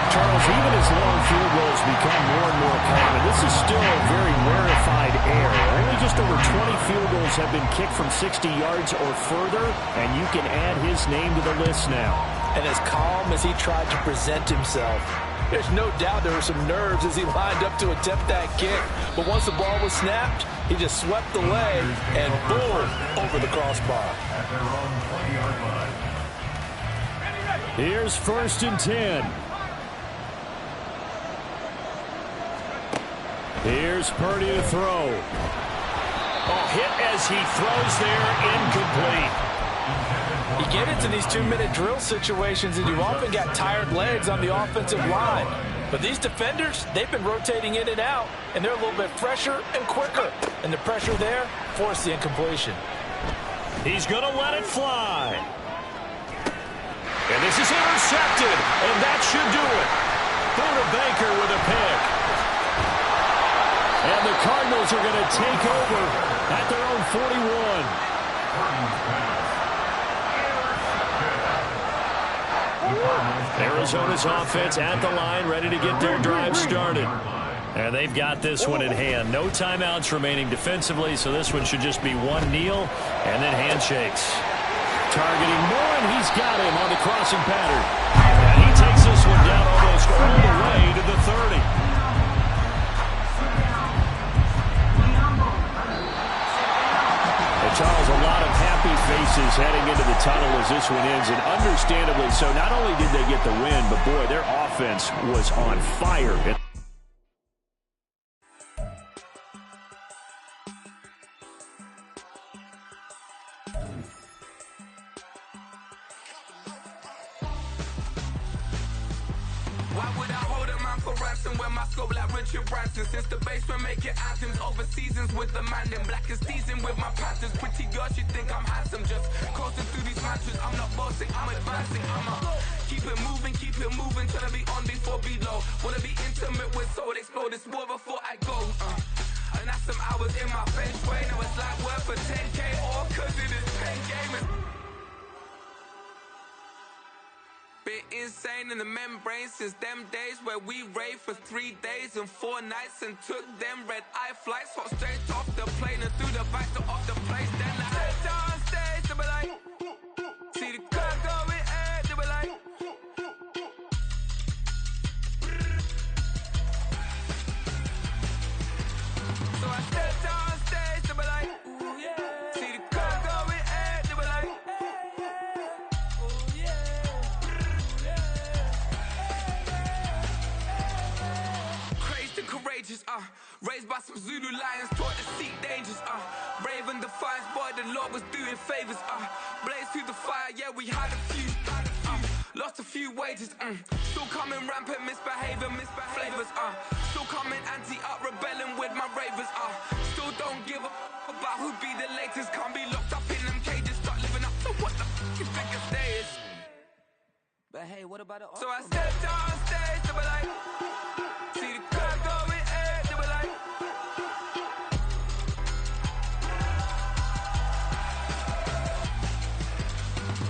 Charles, even as long field goals become more and more common, this is still a very rarefied air. Only just over 20 field goals have been kicked from 60 yards or further, and you can add his name to the list now. And as calm as he tried to present himself, There's no doubt there were some nerves as he lined up to attempt that kick. But once the ball was snapped, he just swept the leg and boom, over the crossbar. At their own 20-yard line. Here's 1st and 10. Here's Purdy to throw. Oh, hit as he throws there, incomplete. You get into these 2-minute drill situations, and you've often got tired legs on the offensive line. But these defenders, they've been rotating in and out, and they're a little bit fresher and quicker. And the pressure there forced the incompletion. He's going to let it fly. And this is intercepted, and that should do it. Buda Baker with a pick. And the Cardinals are going to take over at their own 41. Arizona's offense at the line, ready to get their drive started. And they've got this one in hand. No timeouts remaining defensively, so this one should just be one kneel and then handshakes. Targeting Moore, and he's got him on the crossing pattern. And he takes this one down almost all the way to the 30. Charles, a lot of happy faces heading into the tunnel as this one ends, and understandably so. Not only did they get the win, but boy, their offense was on fire. Why would I hold a man for ransom when my scope like Richard Branson? Since the basement making anthems over seasons with the man in black is seasoned with my patterns. Pretty girls, you think I'm handsome, just coasting through these matches. I'm not bossing, I'm advancing. I'ma keep it moving, trying to be on before below. Wanna be intimate with soul, explore this war before I go. And that's some hours in my feng shui. Now it's like work for 10K, all cause it is pen gaming. Been insane in the membrane since them days where we raved for 3 days and 4 nights and took them red-eye flights. Hot straight off the plane and through the back to off the place. Then I head on stage, they be like, see the car going air, they be like, so I stepped on stage, they be like, ooh yeah, see the car going air, they be like, ooh yeah. Courageous, raised by some Zulu lions, taught to seek dangers, brave and defiant, boy, the Lord was doing favors, blaze through the fire, yeah, we had a few, lost a few wages, still coming rampant, misbehaving, flavors, still coming anti-up, rebelling with my ravers, still don't give a about who be the latest, can't be locked up in them cages, start living up to what the you think a day is. But hey, what about it? So I stepped on stage, they were like, see the crowd going air, they were like,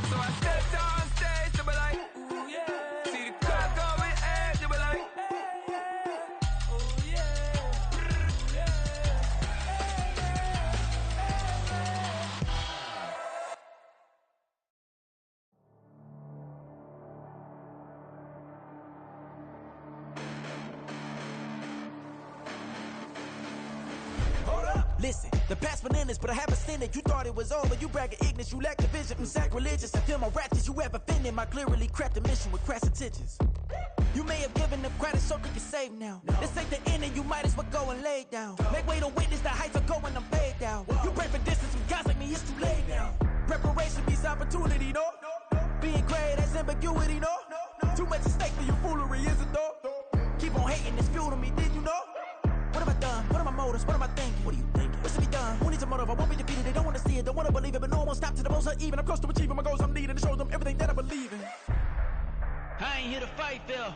so I stepped on stage, they were like, ooh yeah, see the crowd going air, they were like, oh yeah, Listen, the past bananas, but I haven't seen it. You thought it was over, you bragging ignorance, you lack the vision from sacrilegious. I feel my ratchets, you ever offended my clearly crafted mission with crass intentions. You may have given them credit so they can save now. This ain't the end and you might as well go and lay down. Make way to witness the heights are going, I'm fade down. You pray for distance from guys like me, it's too late now. Preparation beats opportunity, no? Being great, that's ambiguity, no? Too much at stake for your foolery, is it though? Keep on hating, it's fuel to me, did you know? What have I done? What are my motives? What am I thinking? What are you thinking? What's to be done? Who needs a motive? I won't be defeated. They don't want to see it, don't want to believe it, but no one will stop to the most even. I'm close to achieving my goals. I'm needing to show them everything that I believe in. I ain't here to fight, Phil.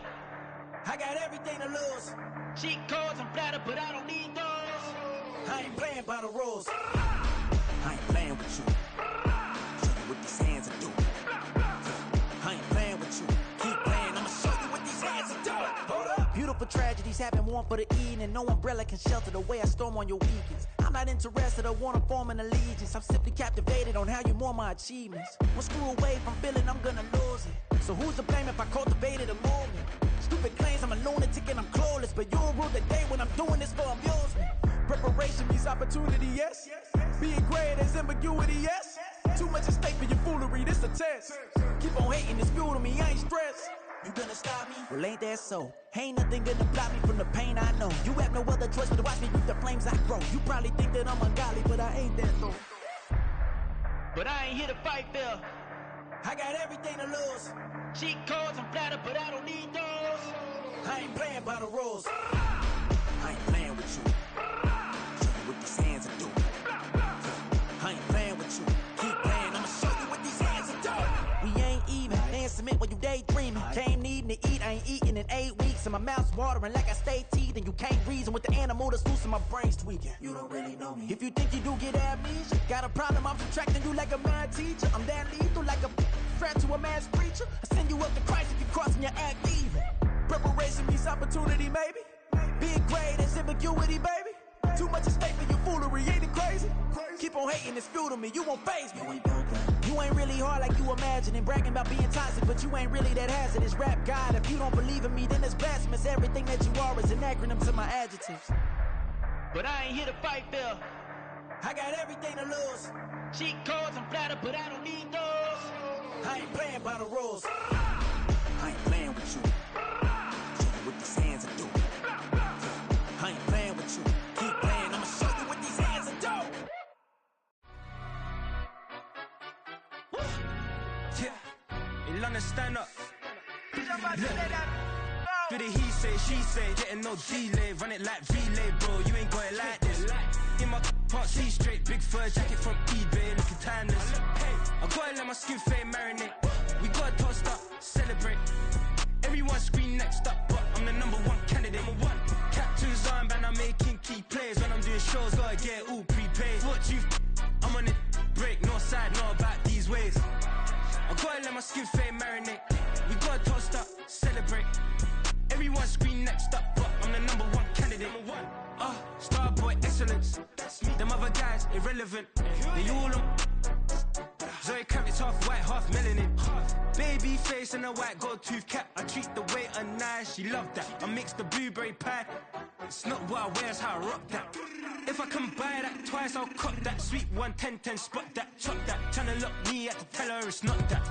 I got everything to lose. Cheat codes and flatter, but I don't need those. I ain't playing by the rules. I ain't playing with you. Show you what these hands are doing. I ain't playing with you. Keep playing, I'ma show you what these hands are doing. Hold up. Beautiful tragedies happen, one for the evening. No umbrella can shelter the way I storm on your weekends. I'm not interested, I wanna form an allegiance. I'm simply captivated on how you more my achievements. One screw away from feeling I'm gonna lose it. So who's to blame if I cultivated a movement? Stupid claims I'm a lunatic and I'm clueless, but you'll rule the day when I'm doing this for amusement. Preparation means opportunity, yes. Being great is ambiguity, yes. Too much at stake for your foolery, this a test. Keep on hating, it's fuel to me, I ain't stressed. You gonna stop me? Well, ain't that so? Ain't nothing gonna block me from the pain I know. You have no other choice but to watch me reap the flames I grow. You probably think that I'm ungodly, but I ain't that though. But I ain't here to fight fair. I got everything to lose. Cheat codes and flatter, but I don't need those. I ain't playing by the rules. I ain't playing with you. Show you what these hands will do. I ain't playing with you. Keep playing, I'ma show you what these hands will do. We ain't even. They ain't submit when you daydreaming. Came needing to eat, I ain't eating in 8 weeks. And my mouth's watering like I stay teeth. And you can't reason with the animal that's loose and my brain's tweaking. You don't really know me. If you think you do get amnesia, got a problem, I'm subtracting you like a mad teacher. I'm that lethal like a threat to a mass preacher. I send you up to Christ if you crossing your act even. Preparation means opportunity, maybe. Being great is ambiguity, baby. Too much at stake for your foolery, ain't it crazy? Keep on hating, it's fuel to me, you won't faze me. You ain't really hard like you imagine and bragging about being toxic, but you ain't really that hazardous. Rap God, if you don't believe in me, then it's blasphemous. Everything that you are is an acronym to my adjectives. But I ain't here to fight fair. I got everything to lose. Cheat codes and flatter, but I don't need those. I ain't playing by the rules. I ain't playing with you. Show you what these hands will do. I ain't playing with you. Keep playing, I'ma show you what these hands will do. Yeah, in London, stand up. Do the he say, she say, getting no delay. Run it like relay, bro, you ain't got it like this. In my can't see straight, big fur jacket from eBay, looking timeless. I gotta let my skin fade marinate. We gotta toast up, celebrate. Everyone scream next up, but I'm the #1 candidate. Captain's armband, I'm making key plays. When I'm doing shows, gotta get it all prepaid. What you I'm on it, break, no side, no about these ways. I gotta let my skin fade marinate. We gotta toast up, celebrate. Everyone scream next up, but I'm the #1 candidate. Starboy excellence. Them other guys irrelevant. They all on. Zoe Kravitz half white, half melanin. Baby face and a white gold tooth cap. I treat the waiter nice, she love that. I mix the blueberry pie. It's not what I wear, it's how I rock that. If I can buy that twice, I'll cop that. Sweet 110, spot that, chop that. Tryna lock me, I have to tell her it's not that.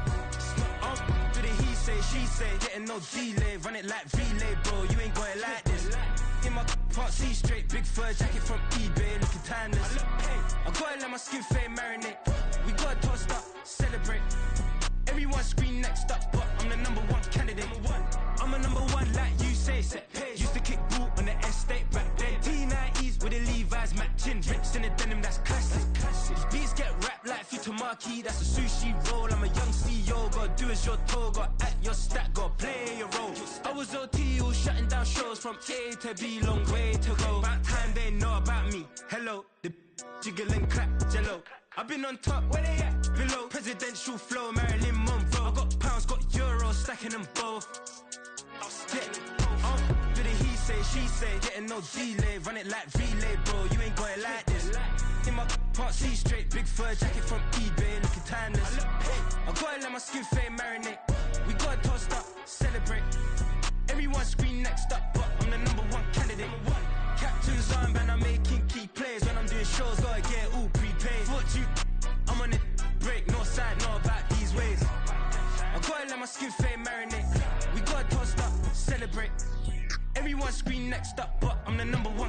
Do the he say, she say, getting no delay. Run it like relay, bro, you ain't got it like this. In my can't see straight, big fur jacket from eBay, looking timeless. I gotta let my skin fade marinate. We gotta toast up, celebrate. Everyone scream next up, but I'm the #1 candidate. I'm a #1 like you say, set page. Used to kick boot on the estate back then. T90s with the Levi's matching. Rips in the denim, that's classic. These beats get wrapped like Futamaki, that's a sushi roll. I'm a young CEO, gotta do as you're told. Gotta act your stat, gotta play your role. I was OT, all shutting down shows from A to B, long way to go. About time they know about me. Hello, the jiggle and clap, jello. I've been on top, where they at? Below, presidential flow, Marilyn Monroe. I got pounds, got euros, stacking them both. Yeah. Do the he say, she say, getting no delay. Run it like relay, bro, you ain't got it like this. In my can't see straight, big fur jacket from eBay, looking timeless. I gotta let my skin fade marinate. We gotta toast up, celebrate. Everyone scream next up, but I'm the #1 candidate. Captain's armband, I'm making key plays. When I'm doing shows, gotta get it all prepaid. What you I'm on it, break, no side, no about these ways. I gotta let my skin fade marinate. We gotta toast up, celebrate. Everyone scream next up, but I'm the #1